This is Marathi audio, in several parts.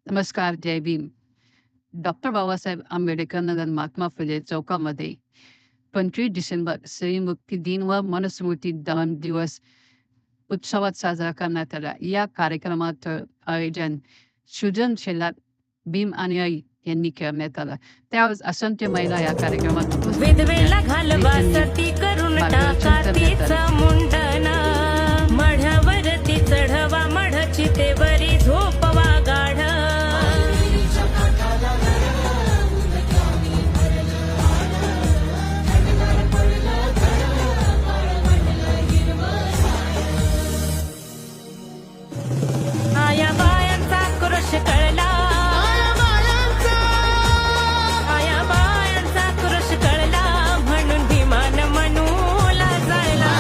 नमस्कार, जय भीम. डॉक्टर बाबासाहेब आंबेडकर नगर महात्मा फुले चौकामध्ये 25 डिसेंबर स्त्रीमुक्ती दिन व मनुस्मृती दहन दिवस उत्सवात साजरा करण्यात आला. या कार्यक्रमाचं आयोजन सृजनशीलात भीम आणि आई यांनी करण्यात आलं. त्यावेळेस असंख्य महिला या कार्यक्रमात उपस्थित विधवेला होत्या. घालवा नेत्यांनी सती करून मार्गदर्शन टाका करण्यात तिचं आलं. मुंडन मढवरती चढवा मढची ते वरी झोपवा गाढ आया बायांचा क्रोश कळला आया बायांचा क्रोश कळला म्हणून भीमान मनूला जायला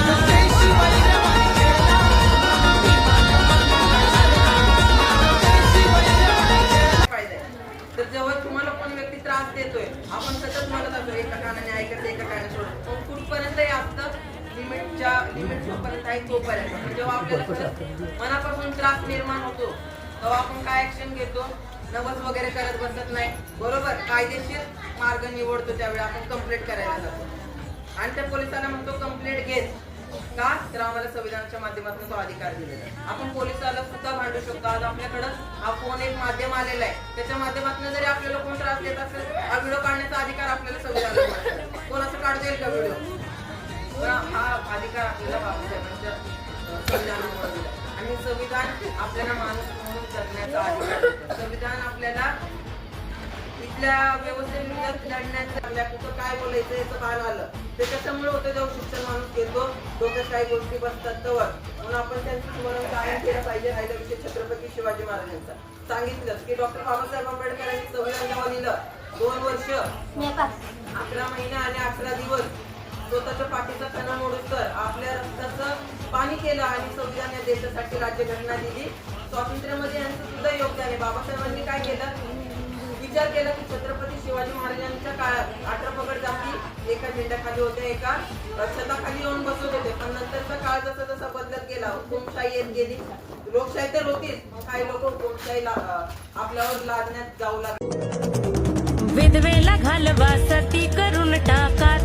फायदा आहे. तर जेव्हा तुम्हाला कोण व्यक्ती त्रास देतोय, आपण सतत म्हणत असतो एका कानाने ऐकायचं एका कानाने सोडत, पण कुठपर्यंत हे असतं लिमिट जोपर्यंत आहे तोपर्यंत. पण जेव्हा आपल्याला खरंच मनापासून त्रास निर्माण होतो तेव्हा आपण काय ऍक्शन घेतो, नवस वगैरे करत बसत नाही, बरोबर कायदेशीर मार्ग निवडतो. त्यावेळी आपण कंप्लेंट करायला जातो आणि त्या पोलिसाला म्हणतो कंप्लेंट घेत का, तर आम्हाला संविधानाच्या माध्यमातून तो अधिकार दिलेला आहे. आपण पोलिसाला सुद्धा भांडू शकतो. आज आपल्याकडं हा फोन एक माध्यम आलेला आहे, त्याच्या माध्यमातून जरी आपल्याला कोण त्रास देत असेल, हा व्हिडिओ काढण्याचा अधिकार आपल्याला संविधानात आहे. कोण असं काढू देईल का व्हिडिओ? पण हा अधिकार आपल्याला बाबासाहेबांच्या संविधानामुळे दिला आणि संविधान आपल्याला माणूस म्हणून जगण्याचा अधिकार देतं. संविधान आपल्याला इथल्या व्यवस्थेविरोधात लढण्याचं, कुठं काय बोलायचं याचं भान आलं ते त्याच्यामुळे होतं. जेव्हा शिक्षण माणूस घेतो डोक्यात काही गोष्टी बसतात तेव्हा म्हणून आपण त्यांचं स्मरण कायम केलं पाहिजे. राहिला विषय छत्रपती शिवाजी महाराजांचा, सांगितलं की डॉक्टर बाबासाहेब आंबेडकरांनी संविधान जेव्हा लिहिलं 2 वर्ष 11 महिने आणि 18 दिवस स्वतःच्या पाठीचा कणा मोडून तर आपल्या रक्ताचं पाणी केलं आणि संविधान या देशासाठी राज्यघटना दिली. स्वातंत्र्यामध्ये यांचं सुद्धा योगदान आहे. बाबासाहेबांनी काय केलं, विचार केला की छत्रपती शिवाजी महाराजांच्या काळात 18 पगड जाती एका झेंड्याखाली होत्या, एका छताखाली येऊन बसत होते. पण नंतरचा काळ जसा जसा बदलत गेला, हुकुमशाही येत गेली. लोकशाही तर होतीच, काही लोक हुकुमशाही आपल्यावर लादण्यात जाऊ लागले. विधवेला घालवा सती करून टाका